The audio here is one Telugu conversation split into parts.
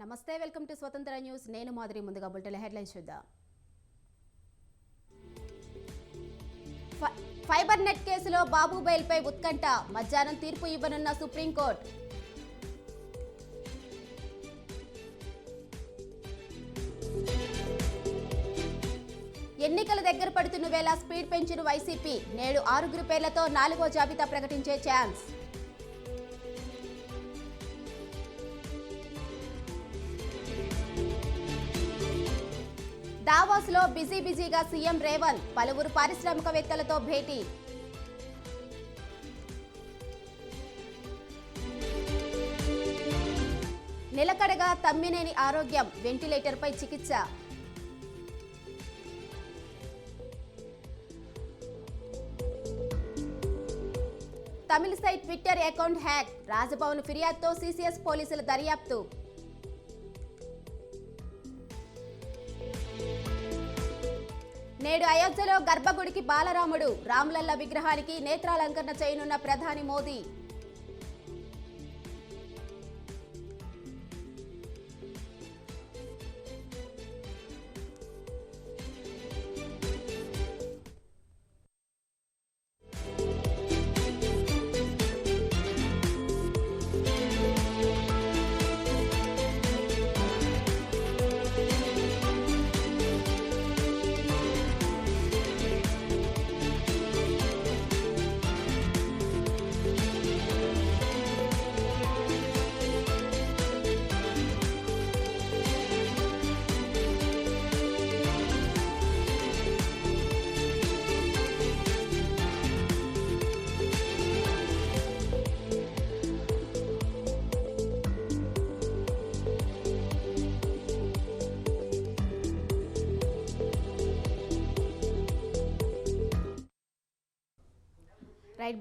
నమస్తే, వెల్కమ్ టు స్వతంత్ర న్యూస్. నేను మాదిరి. ముందుగా బులెటిన్ హెడ్లైన్స్ చూద్దాం. ఫైబర్ నెట్ కేసులో బాబు బెయిల్పై ఉత్కంఠ. మధ్యాహ్నం తీర్పు ఇవ్వనున్న సుప్రీంకోర్టు. ఎన్నికల దగ్గర పడుతున్న వేళ స్పీడ్ పెంచిన వైసీపీ. నేడు 6 పేర్లతో 4వ జాబితా ప్రకటించే ఛాన్స్. దావోస్లో బిజీగా సీఎం రేవంత్. పలువురు పారిశ్రామికవేత్తలతో భేటీ. నిలకడగా తమ్మినేని ఆరోగ్యం. వెంటిలేటర్పై చికిత్స. Tamilisai Twitter account hack. Raj Bhavan ఫిర్యాదుతో సీసీఎస్ పోలీసుల దర్యాప్తు. నేడు అయోధ్యలో గర్భగుడికి బాలరాముడు. రాములల్ల విగ్రహానికి నేత్రాలంకరణ చేయనున్న ప్రధాని మోదీ.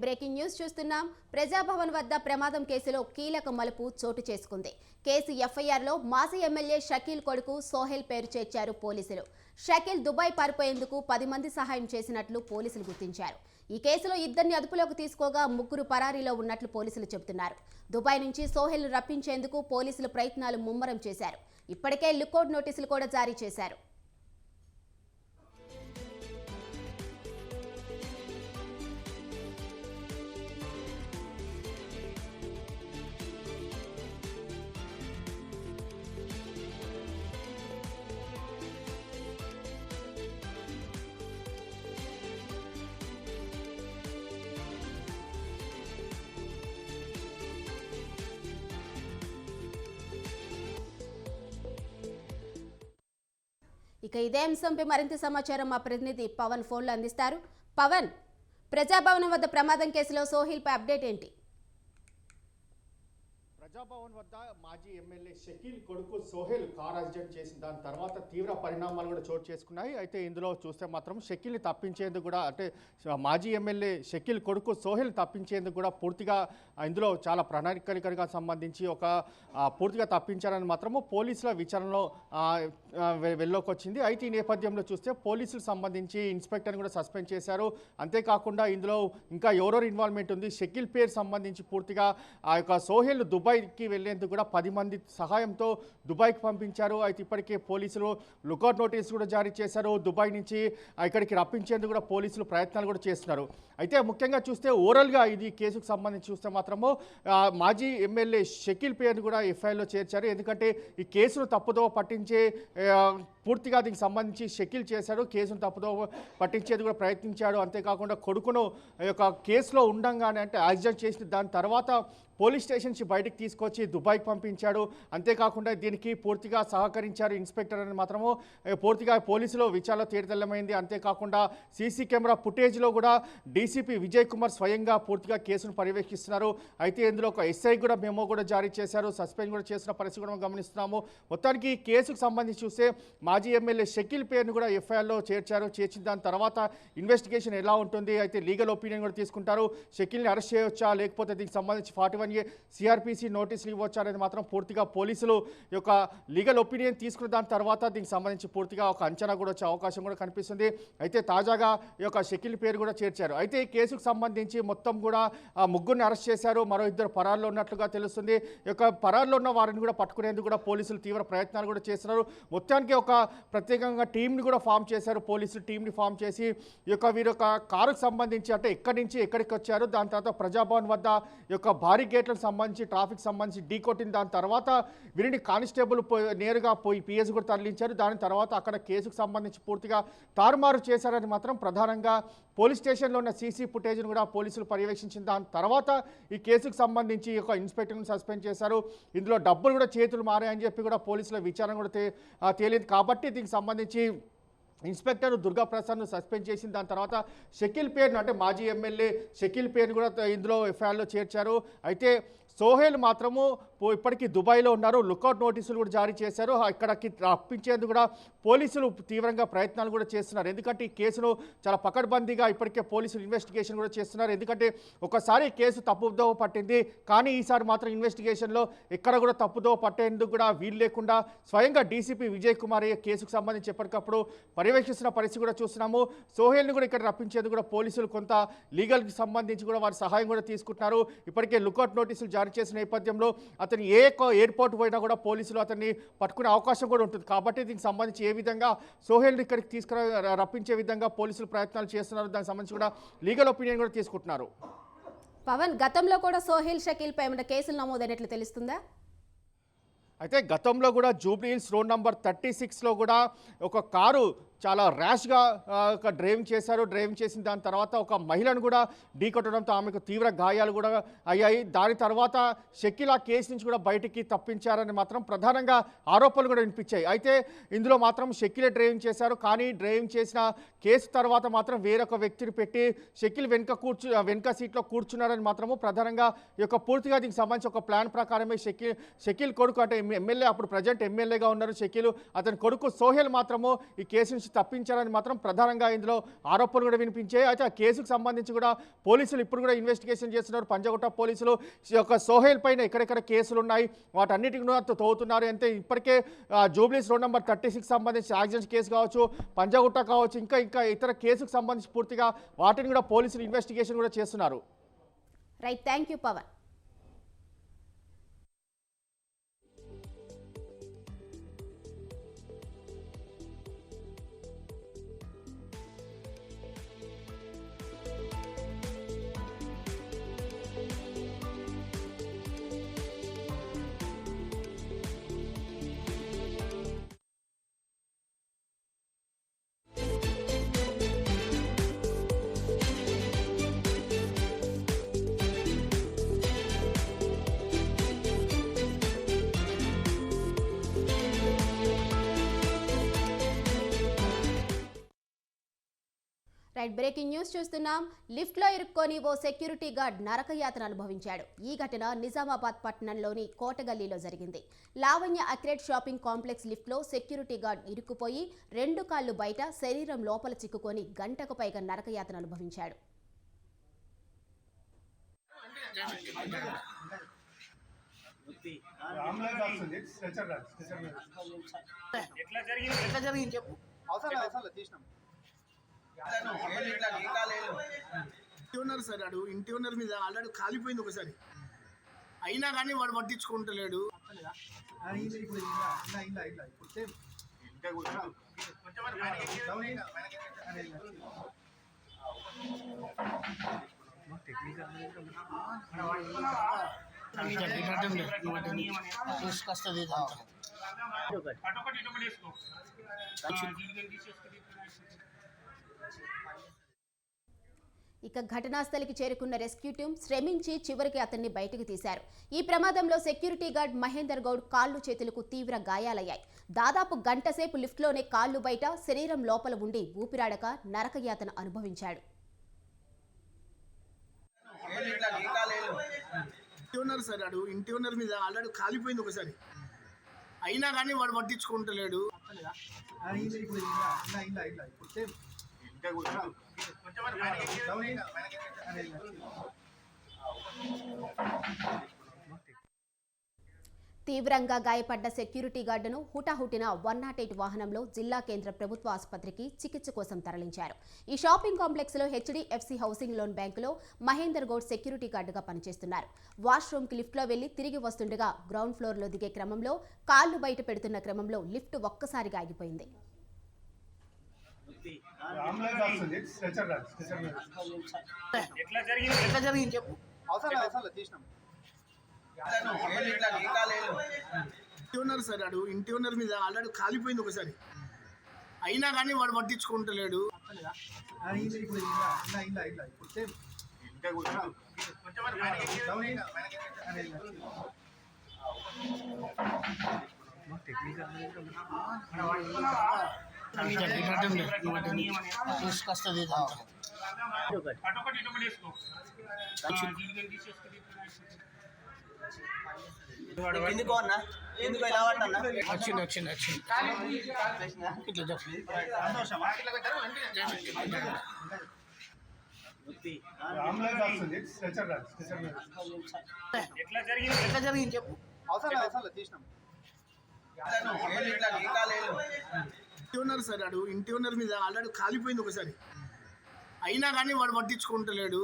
బ్రేకింగ్ న్యూస్ చూస్తున్నాం. ప్రజాభవన్ వద్ద ప్రమాదం కేసులో కీలక మలుపు చోటు చేసుకుంది. కేసు ఎఫ్ఐఆర్లో మాజీ ఎమ్మెల్యే షకీల్ కొడుకు సోహెల్ పేరు చేర్చారు పోలీసులు. షకీల్ దుబాయ్ పారిపోయేందుకు 10 మంది సహాయం చేసినట్లు పోలీసులు గుర్తించారు. ఈ కేసులో 2 అదుపులోకి తీసుకోగా 3 పరారీలో ఉన్నట్లు పోలీసులు చెబుతున్నారు. దుబాయ్ నుంచి సోహెల్ను రప్పించేందుకు పోలీసులు ప్రయత్నాలు ముమ్మరం చేశారు. ఇప్పటికే లుకౌట్ నోటీసులు కూడా జారీ చేశారు. ఇక ఇదే అంశంపై మరింత సమాచారం మా ప్రతినిధి పవన్ ఫోన్లో అందిస్తారు. పవన్, ప్రజాభవన్ వద్ద ప్రమాదం కేసులో సోహెల్పై అప్డేట్ ఏంటి? ప్రజాభవన్ వద్ద మాజీ ఎమ్మెల్యే షకీల్ కొడుకు సోహెల్ కార్ యాక్సిడెంట్ చేసిన దాని తర్వాత తీవ్ర పరిణామాలు కూడా చోటు చేసుకున్నాయి. అయితే ఇందులో చూస్తే మాత్రం షకీల్ని తప్పించేందుకు కూడా, అంటే మాజీ ఎమ్మెల్యే షకీల్ కొడుకు సోహెల్ తప్పించేందుకు కూడా పూర్తిగా ఇందులో చాలా ప్రణాళికగా సంబంధించి పూర్తిగా తప్పించారని మాత్రము పోలీసుల విచారణలో వెళ్ళలోకి వచ్చింది. అయితే ఈ నేపథ్యంలో చూస్తే పోలీసులకు సంబంధించి ఇన్స్పెక్టర్ని కూడా సస్పెండ్ చేశారు. అంతేకాకుండా ఇందులో ఇంకా ఎవరెవరు ఇన్వాల్వ్మెంట్ ఉంది, షకీల్ పేరు సంబంధించి పూర్తిగా ఆ యొక్క సోహెల్ దుబాయ్కి వెళ్లేందుకు కూడా 10 మంది సహాయంతో దుబాయ్కి పంపించారు. అయితే ఇప్పటికే పోలీసులు లుకౌట్ నోటీసు కూడా జారీ చేశారు. దుబాయ్ నుంచి ఇక్కడికి రప్పించేందుకు కూడా పోలీసులు ప్రయత్నాలు కూడా చేస్తున్నారు. అయితే ముఖ్యంగా చూస్తే ఓవరాల్గా ఇది కేసుకు సంబంధించి చూస్తే మాత్రము మాజీ ఎమ్మెల్యే షకీల్ పేరును కూడా ఎఫ్ఐఆర్లో చేర్చారు. ఎందుకంటే ఈ కేసును తప్పుదో పట్టించే పూర్తిగా దీనికి సంబంధించి షకీల్ చేశాడు. కేసును తప్పుదో పట్టించేది కూడా ప్రయత్నించాడు. అంతేకాకుండా కొడుకును యొక్క కేసులో ఉండంగానే, అంటే యాక్సిడెంట్ చేసిన దాని తర్వాత పోలీస్ స్టేషన్ నుంచి బయటకు తీసుకొచ్చి దుబాయ్కి పంపించాడు. అంతేకాకుండా దీనికి పూర్తిగా సహకరించారు ఇన్స్పెక్టర్ అని మాత్రము పూర్తిగా పోలీసులో విచారణ తేటతెల్లమైంది. అంతేకాకుండా సీసీ కెమెరా ఫుటేజ్లో కూడా డీసీపీ విజయ్ కుమార్ స్వయంగా పూర్తిగా కేసును పర్యవేక్షిస్తున్నారు. అయితే ఇందులో ఒక ఎస్ఐ కూడా మెమో కూడా జారీ చేశారు. సస్పెండ్ కూడా చేసిన పరిస్థితి కూడా గమనిస్తున్నాము. మొత్తానికి ఈ కేసుకు సంబంధించి చూస్తే మాజీ ఎమ్మెల్యే షకీల్ పేరును కూడా ఎఫ్ఐఆర్లో చేర్చారు. చేర్చిన దాని తర్వాత ఇన్వెస్టిగేషన్ ఎలా ఉంటుంది, అయితే లీగల్ ఒపీనియన్ కూడా తీసుకుంటారు. షకీల్ని అరెస్ట్ చేయవచ్చా, లేకపోతే దీనికి సంబంధించి 41 అతనికి సిఆర్పిసి నోటీసులు ఇవ్వచ్చు అనేది మాత్రం పూర్తిగా పోలీసులు యొక్క లీగల్ ఒపీనియన్ తీసుకున్న దాని తర్వాత దీనికి సంబంధించి పూర్తిగా ఒక అంచనా కూడా వచ్చే అవకాశం కూడా కనిపిస్తుంది. అయితే తాజాగా ఈ యొక్క షకీల్ పేరు కూడా చేర్చారు. అయితే ఈ కేసుకు సంబంధించి మొత్తం కూడా ముగ్గురిని అరెస్ట్ చేశారు. మరో ఇద్దరు పరారులో ఉన్నట్లుగా తెలుస్తుంది. ఈ యొక్క పరారులో ఉన్న వారిని కూడా పట్టుకునేందుకు కూడా పోలీసులు తీవ్ర ప్రయత్నాలు కూడా చేస్తున్నారు. మొత్తానికి ఒక ప్రత్యేకంగా టీంని కూడా ఫామ్ చేశారు. పోలీసులు టీంని ఫామ్ చేసి ఈ యొక్క వీరి యొక్క కారుకు సంబంధించి అంటే ఎక్కడి నుంచి ఎక్కడికి వచ్చారు, దాని తర్వాత ప్రజాభవన్ వద్ద ఈ యొక్క భారీ గేట్లకు సంబంధించి ట్రాఫిక్ సంబంధించి ఢీ కొట్టిన దాని తర్వాత వీరిని కానిస్టేబుల్ నేరుగా పోయి పిఎస్ కూడా తరలించారు. దాని తర్వాత అక్కడ కేసుకు సంబంధించి పూర్తిగా తారుమారు చేశారని మాత్రం ప్రధానంగా పోలీస్ స్టేషన్లో ఉన్న సీసీ ఫుటేజ్ను కూడా పోలీసులు పర్యవేక్షించిన దాని తర్వాత ఈ కేసుకు సంబంధించి ఒక ఇన్స్పెక్టర్ను సస్పెండ్ చేశారు. ఇందులో డబ్బులు కూడా చేతులు మారాయని చెప్పి కూడా పోలీసుల విచారణ కూడా తేలింది. కాబట్టి దీనికి సంబంధించి ఇన్స్పెక్టర్ దుర్గాప్రసాద్ను సస్పెండ్ చేసిన దాని తర్వాత షకీల్ పేరును అంటే మాజీ ఎమ్మెల్యే షకీల్ పేరును కూడా ఇందులో ఎఫ్ఐఆర్లో చేర్చారు. అయితే సోహెల్ మాత్రము ఇప్పటికీ దుబాయ్లో ఉన్నారు. లుకౌట్ నోటీసులు కూడా జారీ చేశారు. ఇక్కడికి రప్పించేందుకు కూడా పోలీసులు తీవ్రంగా ప్రయత్నాలు కూడా చేస్తున్నారు. ఎందుకంటే ఈ కేసును చాలా పకడ్బందీగా ఇప్పటికే పోలీసులు ఇన్వెస్టిగేషన్ కూడా చేస్తున్నారు. ఎందుకంటే ఒకసారి కేసు తప్పుదోవ పట్టింది, కానీ ఈసారి మాత్రం ఇన్వెస్టిగేషన్లో ఎక్కడ కూడా తప్పుదోవ పట్టేందుకు కూడా వీలు లేకుండా స్వయంగా డీసీపీ విజయ్ కుమార్ ఈ కేసుకు సంబంధించి ఎప్పటికప్పుడు పర్యవేక్షిస్తున్న పరిస్థితి కూడా చూస్తున్నాము. సోహెల్ని కూడా ఇక్కడ రప్పించేందుకు కూడా పోలీసులు కొంత లీగల్కి సంబంధించి కూడా వారి సహాయం కూడా తీసుకుంటున్నారు. ఇప్పటికే లుకౌట్ నోటీసులు జారీ చేసిన నేపథ్యంలో అతను ఏ ఎయిర్పోర్ట్ పోయినా కూడా పోలీసులు అతన్ని పట్టుకునే అవకాశం కూడా ఉంటుంది. కాబట్టి దీనికి సంబంధించి ఏ విధంగా సోహెల్ని ఇక్కడికి రప్పించే విధంగా పోలీసులు ప్రయత్నాలు చేస్తున్నారు. దానికి సంబంధించి కూడా లీగల్ ఒపీనియన్ కూడా తీసుకుంటున్నారు. పవన్, గతంలో కూడా సోహెల్ షకీల్ పై ఏమైనా కేసులు నమోదైనట్లు తెలుస్తుందా? అయితే గతంలో కూడా జూబ్లీ హిల్స్ రోడ్ నంబర్ 36లో కూడా ఒక కారు చాలా ర్యాష్గా డ్రైవింగ్ చేశారు. డ్రైవింగ్ చేసిన దాని తర్వాత ఒక మహిళను కూడా ఢీకొట్టడంతో ఆమెకు తీవ్ర గాయాలు కూడా అయ్యాయి. దాని తర్వాత షకీల్ ఆ కేసు నుంచి కూడా బయటికి తప్పించారని మాత్రం ప్రధానంగా ఆరోపణలు కూడా వినిపించాయి. అయితే ఇందులో మాత్రం షకీలే డ్రైవింగ్ చేశారు. కానీ డ్రైవింగ్ చేసిన కేసు తర్వాత మాత్రం వేరొక వ్యక్తిని పెట్టి షకీల్ వెనుక సీట్లో కూర్చున్నారని మాత్రము ప్రధానంగా ఈ యొక్క పూర్తిగా దీనికి సంబంధించి ఒక ప్లాన్ ప్రకారమే షకీల్ కొడుకు అంటే ఎమ్మెల్యే, అప్పుడు ప్రజెంట్ ఎమ్మెల్యేగా ఉన్నారు షకీల్, అతని కొడుకు సోహెల్ మాత్రము ఈ కేసు నుంచి తప్పించారని మాత్రం ప్రధానంగా ఇందులో ఆరోపణలు కూడా వినిపించాయి. అయితే ఆ కేసుకు సంబంధించి కూడా పోలీసులు ఇప్పుడు కూడా ఇన్వెస్టిగేషన్ చేస్తున్నారు. పంజగుట్ట పోలీసులు యొక్క సోహెల్ పైన ఎక్కడెక్కడ కేసులు ఉన్నాయి వాటన్నిటిని కూడా తవ్వుతున్నారు. అంటే ఇప్పటికే జూబ్లీస్ రోడ్ నెంబర్ 36 సంబంధించి యాక్సిడెంట్ కేసు కావచ్చు, పంజగుట్ట కావచ్చు, ఇంకా ఇతర కేసుకు సంబంధించి పూర్తిగా వాటిని కూడా పోలీసులు ఇన్వెస్టిగేషన్ కూడా చేస్తున్నారు. Right, thank you Pavan. Right, breaking news చూస్తున్నాం. లిఫ్ట్లో ఇరుక్కొని ఓ సెక్యూరిటీ గార్డ్ నరకయాతన అనుభవించాడు. ఈ ఘటన నిజామాబాద్ పట్టణంలోని కోటగల్లీలో జరిగింది. లావణ్య అక్రేట్ షాపింగ్ కాంప్లెక్స్ లిఫ్ట్లో సెక్యూరిటీ గార్డ్ ఇరుక్కుపోయి 2 కాళ్లు బయట, శరీరం లోపల చిక్కుకొని గంటకు పైగా నరకయాతన అనుభవించాడు. ఉన్నారు సార్, అడు ఇంటి ఓనర్ మీద ఆల్రెడీ కాలిపోయింది ఒకసారి, అయినా కానీ వాడు పట్టించుకుంటలేడు. ఇక ఘటనా స్థలికి చేరుకున్న రెస్క్యూ టీం శ్రమించి చివరికి అతన్ని బయటకు తీశారు. ఈ ప్రమాదంలో సెక్యూరిటీ గార్డ్ మహేందర్ గౌడ్ కాళ్ళు చేతులకు తీవ్ర గాయాలయ్యాయి. దాదాపు గంట సేపు లిఫ్ట్లోనే కాళ్ళు బయట, శరీరం లోపల ఉండి ఊపిరాడక నరకయాతన అనుభవించాడు. ఉన్నారు సార్, అడు ఇంటి ఓనర్ మీద ఆల్రెడీ కాలిపోయింది ఒకసారి, అయినా కానీ వాడు పట్టించుకుంటలేడు. తీవ్రంగా గాయపడ్డ సెక్యూరిటీ గార్డును హుటాహుటిన 108 వాహనంలో జిల్లా కేంద్ర ప్రభుత్వ ఆసుపత్రికి చికిత్స కోసం తరలించారు. ఈ షాపింగ్ కాంప్లెక్స్ లో హెచ్డిఎఫ్సి హౌసింగ్ లోన్ బ్యాంకులో మహేందర్ గౌడ్ సెక్యూరిటీ గార్డుగా పనిచేస్తున్నారు. వాష్రూమ్ కి లిఫ్ట్ లో వెళ్లి తిరిగి వస్తుండగా గ్రౌండ్ ఫ్లోర్ లో దిగే క్రమంలో కాళ్లు బయట పెడుతున్న క్రమంలో లిఫ్ట్ ఒక్కసారిగా ఆగిపోయింది. ఇంటి సార్ ఆడు ఇంటి ఓనర్ మీద ఆల్రెడీ కాలిపోయింది ఒకసారి, అయినా కానీ వాడు పట్టించుకుంటలేడు. తీసుకొస్తుంది ఎందుకో అన్న ఎందుకు ఇలా పడ్డా వచ్చింది ఎట్లా జరిగింది చెప్పు. ఇంటి ఓనర్ సార్ ఆడు ఇంటి ఓనర్ మీద ఆల్రెడీ కాలిపోయింది ఒకసారి, అయినా కానీ వాడు పట్టించుకుంటలేడు.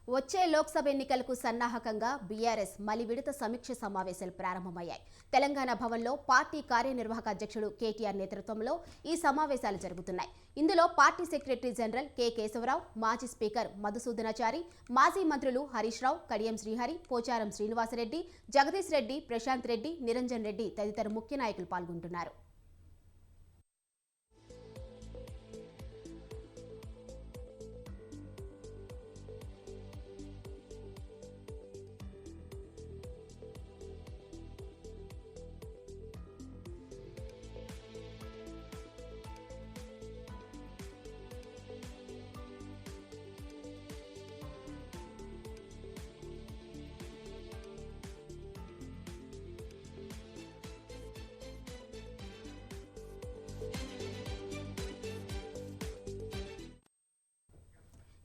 వచ్చే లోక్సభ ఎన్నికలకు సన్నాహకంగా బీఆర్ఎస్ మలి విడత సమీక్ష సమావేశాలు ప్రారంభమయ్యాయి. తెలంగాణ భవన్లో పార్టీ కార్యనిర్వాహక అధ్యక్షుడు కేటీఆర్ నేతృత్వంలో ఈ సమావేశాలు జరుగుతున్నాయి. ఇందులో party secretary general K Keshavarao, మాజీ స్పీకర్ మధుసూదనాచారి, మాజీ మంత్రులు హరీష్ రావు, కడియం శ్రీహరి, పోచారం శ్రీనివాసరెడ్డి, జగదీష్ రెడ్డి, ప్రశాంత్ రెడ్డి, నిరంజన్ రెడ్డి తదితర ముఖ్య నాయకులు పాల్గొంటున్నారు.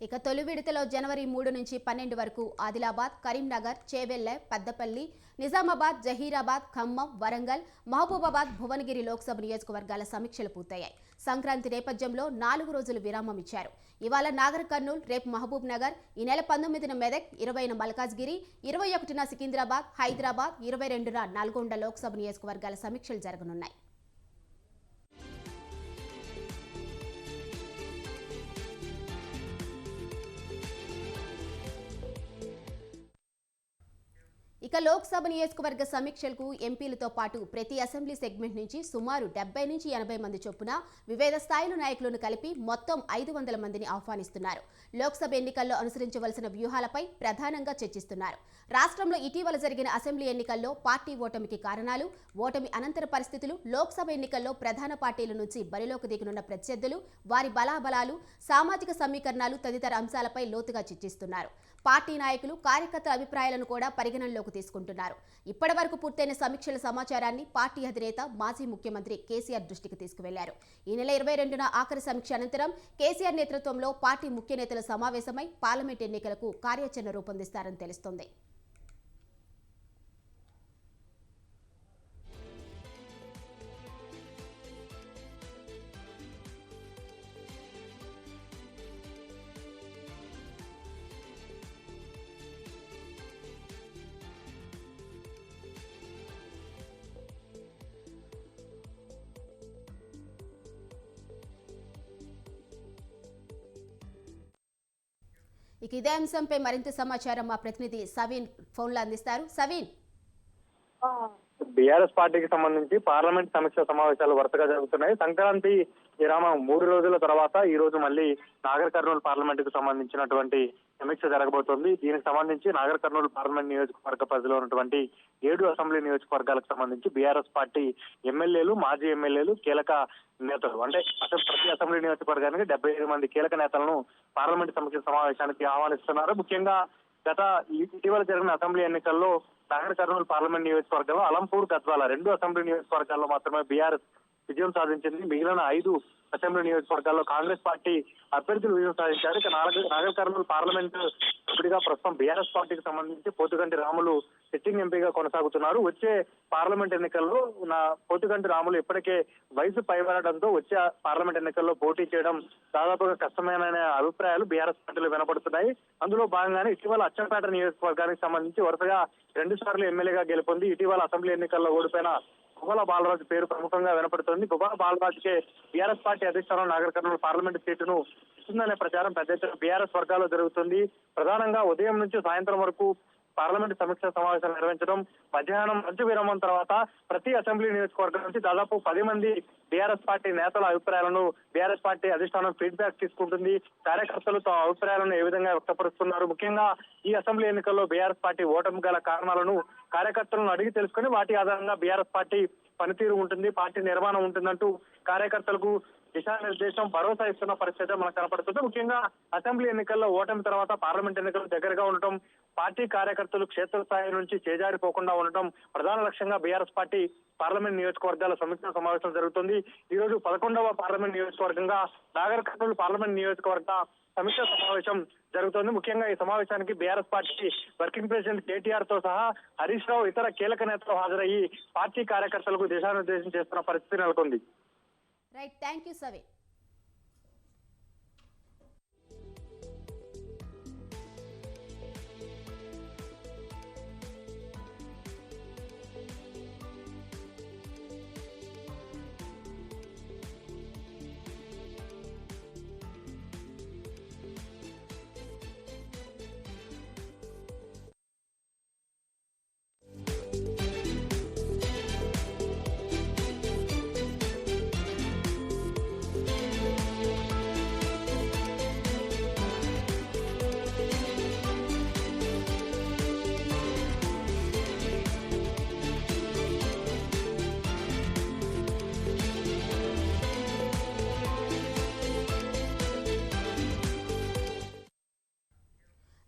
ఇక తొలి విడతలో జనవరి 3 నుంచి 12 వరకు ఆదిలాబాద్, కరీంనగర్, చేవెళ్ల, పెద్దపల్లి, నిజామాబాద్, జహీరాబాద్, ఖమ్మం, వరంగల్, మహబూబాబాద్, భువనగిరి లోక్సభ నియోజకవర్గాల సమీక్షలు పూర్తయ్యాయి. సంక్రాంతి నేపథ్యంలో 4 రోజులు విరామం ఇచ్చారు. ఇవాళ నాగర్ కర్నూల్, రేపు మహబూబ్ నగర్, ఈ నెల 19న మెదక్, 20న మల్కాజ్గిరి, 21న సికింద్రాబాద్, హైదరాబాద్, 22న నల్గొండ లోక్సభ నియోజకవర్గాల సమీక్షలు జరగనున్నాయి. ఇక లోక్సభ నియోజకవర్గ సమీక్షలకు ఎంపీలతో పాటు ప్రతి అసెంబ్లీ సెగ్మెంట్ నుంచి సుమారు 70 నుంచి 80 మంది చొప్పున వివిధ స్థాయిల నాయకులను కలిపి మొత్తం 500 మందిని ఆహ్వానిస్తున్నారు. లోక్సభ ఎన్నికల్లో అనుసరించవలసిన వ్యూహాలపై ప్రధానంగా చర్చిస్తున్నారు. రాష్ట్రంలో ఇటీవల జరిగిన అసెంబ్లీ ఎన్నికల్లో పార్టీ ఓటమికి కారణాలు, ఓటమి అనంతర పరిస్థితులు, లోక్సభ ఎన్నికల్లో ప్రధాన పార్టీల నుంచి బరిలోకి దిగనున్న ప్రత్యర్థులు, వారి బలాబలాలు, సామాజిక సమీకరణాలు తదితర అంశాలపై లోతుగా చర్చిస్తున్నారు. పార్టీ నాయకులు, కార్యకర్తల అభిప్రాయాలను కూడా పరిగణనలోకి తీసుకుంటున్నారు. ఇప్పటి వరకు పూర్తయిన సమీక్షల సమాచారాన్ని పార్టీ అధినేత మాజీ ముఖ్యమంత్రి కేసీఆర్ దృష్టికి తీసుకువెళ్లారు. ఈ నెల 22న ఆఖరి సమీక్ష అనంతరం కేసీఆర్ నేతృత్వంలో పార్టీ ముఖ్య నేతలు సమావేశమై పార్లమెంట్ ఎన్నికలకు కార్యాచరణ రూపొందిస్తారని తెలుస్తోంది. ఇక ఇదే అంశంపై మరింత సమాచారం మా ప్రతినిధి సవీన్ ఫోన్లో అందిస్తారు. సవీన్, బీఆర్ఎస్ పార్టీకి సంబంధించి పార్లమెంట్ సమీక్ష సమావేశాలు వరుసగా జరుగుతున్నాయి. సంక్రాంతి విరామం 3 రోజుల తర్వాత ఈ రోజు మళ్ళీ నాగర్ కర్నూలు పార్లమెంట్ కు సంబంధించినటువంటి సమీక్ష జరగబోతోంది. దీనికి సంబంధించి నాగర్ కర్నూలు పార్లమెంట్ నియోజకవర్గ పరిధిలో ఉన్నటువంటి 7 అసెంబ్లీ నియోజకవర్గాలకు సంబంధించి బీఆర్ఎస్ పార్టీ ఎమ్మెల్యేలు, మాజీ ఎమ్మెల్యేలు, కీలక నేతలు అంటే ప్రతి అసెంబ్లీ నియోజకవర్గానికి 75 మంది కీలక నేతలను పార్లమెంట్ సమీక్ష సమావేశానికి ఆహ్వానిస్తున్నారు. ముఖ్యంగా ఇటీవల జరిగిన అసెంబ్లీ ఎన్నికల్లో నాగర్ కర్నూలు పార్లమెంట్ నియోజకవర్గంలో అలంపూర్, గద్వాల 2 అసెంబ్లీ నియోజకవర్గాల్లో మాత్రమే బీఆర్ఎస్ విజయం సాధించింది. మిగిలిన 5 అసెంబ్లీ నియోజకవర్గాల్లో కాంగ్రెస్ పార్టీ అభ్యర్థులు విజయం సాధించారు. ఇక నాగర్ కర్నూలు పార్లమెంట్ ఎంపీగా ప్రస్తుతం బీఆర్ఎస్ పార్టీకి సంబంధించి పోతుగంటి రాములు సిట్టింగ్ ఎంపీగా కొనసాగుతున్నారు. వచ్చే పార్లమెంట్ ఎన్నికల్లో పోతుగంటి రాములు ఇప్పటికే వయసు పైబడడంతో వచ్చే పార్లమెంట్ ఎన్నికల్లో పోటీ చేయడం దాదాపుగా కష్టమైన అభిప్రాయాలు బీఆర్ఎస్ పార్టీలో వినపడుతున్నాయి. అందులో భాగంగానే ఇటీవల అచ్చంపేట నియోజకవర్గానికి సంబంధించి వరుసగా 2 సార్లు ఎమ్మెల్యేగా గెలుపొంది ఇటీవల అసెంబ్లీ ఎన్నికల్లో ఓడిపోయిన గువ్వల బాలరాజు పేరు ప్రముఖంగా వినపడుతోంది. గువ్వల బాలరాజుకే బీఆర్ఎస్ పార్టీ అధిష్టానం నాగర్ కర్నూలు పార్లమెంట్ సీటును ఇస్తుందనే ప్రచారం పెద్ద ఎత్తున బీఆర్ఎస్ వర్గాల్లో జరుగుతుంది. ప్రధానంగా ఉదయం నుంచి సాయంత్రం వరకు పార్లమెంట్ సమీక్ష సమావేశాలు నిర్వహించడం, మధ్యాహ్నం లంచ్ విరామం తర్వాత ప్రతి అసెంబ్లీ నియోజకవర్గం నుంచి దాదాపు 10 మంది బీఆర్ఎస్ పార్టీ నేతల అభిప్రాయాలను బీఆర్ఎస్ పార్టీ అధిష్టానం ఫీడ్బ్యాక్ తీసుకుంటుంది. కార్యకర్తలు తమ అభిప్రాయాలను ఏ విధంగా వ్యక్తపరుస్తున్నారు, ముఖ్యంగా ఈ అసెంబ్లీ ఎన్నికల్లో బీఆర్ఎస్ పార్టీ ఓటమి గల కారణాలను కార్యకర్తలను అడిగి తెలుసుకుని వాటి ఆధారంగా బీఆర్ఎస్ పార్టీ పనితీరు ఉంటుంది, పార్టీ నిర్మాణం ఉంటుందంటూ కార్యకర్తలకు దిశానిర్దేశం భరోసా ఇస్తున్న పరిస్థితి మనకు కనపడుతుంది. ముఖ్యంగా అసెంబ్లీ ఎన్నికల్లో ఓటమి తర్వాత పార్లమెంట్ ఎన్నికలు దగ్గరగా ఉండటం, పార్టీ కార్యకర్తలు క్షేత్రస్థాయి నుంచి చేజారిపోకుండా ఉండటం ప్రధాన లక్ష్యంగా బీఆర్ఎస్ పార్టీ పార్లమెంట్ నియోజకవర్గాల సమీక్ష సమావేశం జరుగుతుంది. ఈ రోజు 11వ పార్లమెంట్ నియోజకవర్గంగా నాగర్ కర్నూలు పార్లమెంట్ నియోజకవర్గ సమీక్ష సమావేశం జరుగుతోంది. ముఖ్యంగా ఈ సమావేశానికి BRS party working president KTR తో సహా హరీష్ రావు ఇతర కీలక నేతలు హాజరయ్యి పార్టీ కార్యకర్తలకు దిశానిర్దేశం చేస్తున్న పరిస్థితి నెలకొంది. Right, thank you Savi.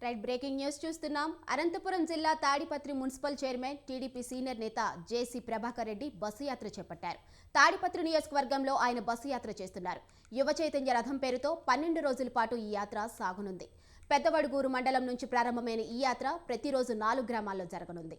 Right, breaking news చూస్తున్నాం. అనంతపురం జిల్లా Tadipatri municipal chairman TDP senior నేత జేసీ ప్రభాకర్ రెడ్డి బస్సు యాత్ర చేపట్టారు. తాడిపత్రి నియోజకవర్గంలో ఆయన బస్సు యాత్ర చేస్తున్నారు. యువ చైతన్య రథం పేరుతో 12 రోజుల పాటు ఈ యాత్ర సాగనుంది. పెద్దవడుగూరు మండలం నుంచి ప్రారంభమైన ఈ యాత్ర ప్రతిరోజు 4 గ్రామాల్లో జరగనుంది.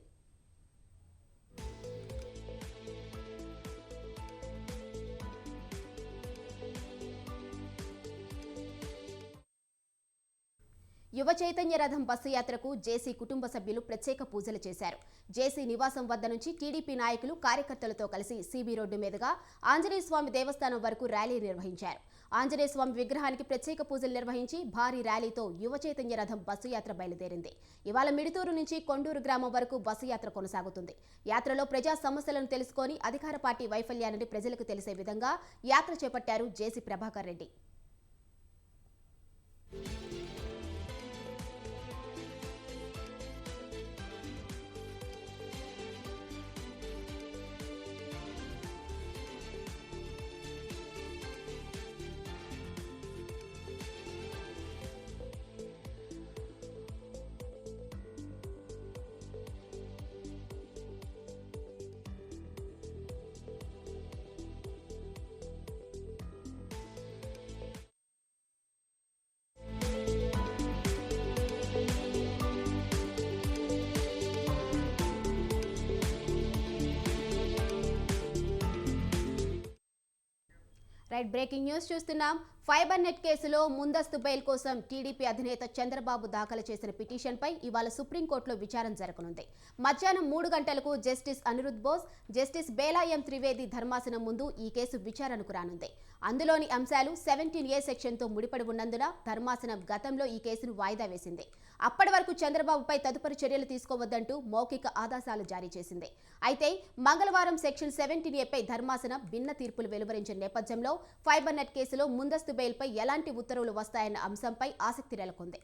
యువ చైతన్య రథం బస్సు యాత్రకు జేసీ కుటుంబ సభ్యులు ప్రత్యేక పూజలు చేశారు. జేసీ నివాసం వద్ద నుంచి టీడీపీ నాయకులు కార్యకర్తలతో కలిసి సీబీ రోడ్డు మీదుగా ఆంజనేయ స్వామి దేవస్థానం వరకు ర్యాలీ నిర్వహించారు. ఆంజనేయ స్వామి విగ్రహానికి ప్రత్యేక పూజలు నిర్వహించి భారీ ర్యాలీతో యువ చైతన్య రథం బస్సు యాత్ర బయలుదేరింది. ఇవాళ మిడితూరు నుంచి కొండూరు గ్రామం వరకు బస్సు యాత్ర కొనసాగుతుంది. యాత్రలో ప్రజా సమస్యలను తెలుసుకొని అధికార పార్టీ వైఫల్యాన్ని ప్రజలకు తెలిసే విధంగా యాత్ర చేపట్టారు JC Prabhakar Reddy. Right, breaking news చూస్తున్నాం. ఫైబర్ నెట్ కేసులో ముందస్తు బెయిల్ కోసం టీడీపీ అధినేత చంద్రబాబు దాఖలు చేసిన పిటిషన్పై ఇవాళ సుప్రీంకోర్టులో విచారణ జరగనుంది. మధ్యాహ్నం 3 గంటలకు జస్టిస్ అనిరుద్ బోస్, జస్టిస్ బేలాయం త్రివేది ధర్మాసనం ముందు ఈ కేసు విచారణకు రానుంది. అందులోని అంశాలు 17A సెక్షన్తో ముడిపడి ఉన్నందున ధర్మాసనం గతంలో ఈ కేసును వాయిదా వేసింది. అప్పటి వరకు చంద్రబాబుపై తదుపరి చర్యలు తీసుకోవద్దంటూ మౌఖిక ఆదేశాలు జారీ చేసింది. అయితే మంగళవారం సెక్షన్ 17A పై ధర్మాసనం భిన్న తీర్పులు వెలువరించిన నేపథ్యంలో ఫైబర్ నెట్ కేసులో ముందస్తు బెయిల్పై ఎలాంటి ఉత్తర్వులు వస్తాయన్న అంశంపై ఆసక్తి నెలకొంది.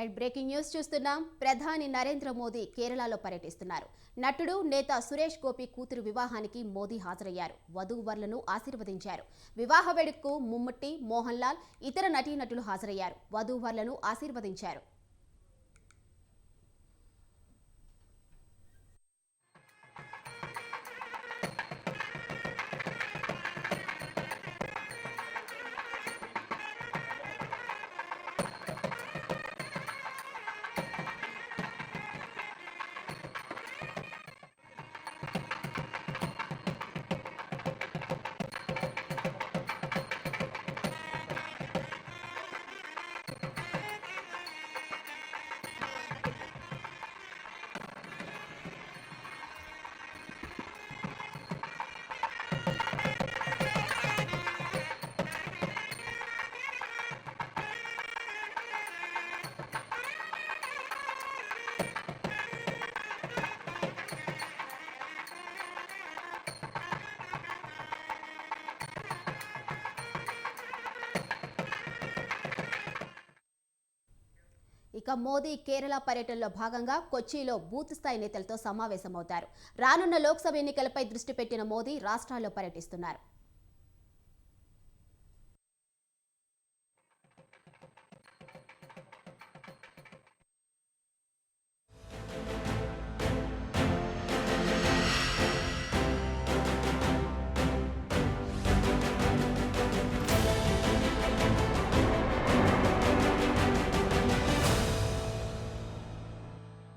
రైట్, బ్రేకింగ్ న్యూస్ చూస్తున్నాం. ప్రధాని నరేంద్ర మోదీ కేరళలో పర్యటిస్తున్నారు. నటుడు నేత సురేష్ గోపి కూతురు వివాహానికి మోదీ హాజరయ్యారు. వధూవరులను ఆశీర్వదించారు. వివాహ వేడుకకు ముమ్ముట్టి, మోహన్ లాల్, ఇతర నటీనటులు హాజరయ్యారు. వధూవరులను ఆశీర్వదించారు. ఇక మోదీ కేరళ పర్యటనలో భాగంగా కొచ్చిలో బూత్ స్థాయి నేతలతో సమావేశమవుతారు. రానున్న లోక్సభ ఎన్నికలపై దృష్టి పెట్టిన మోదీ రాష్ట్రాల్లో పర్యటిస్తున్నారు.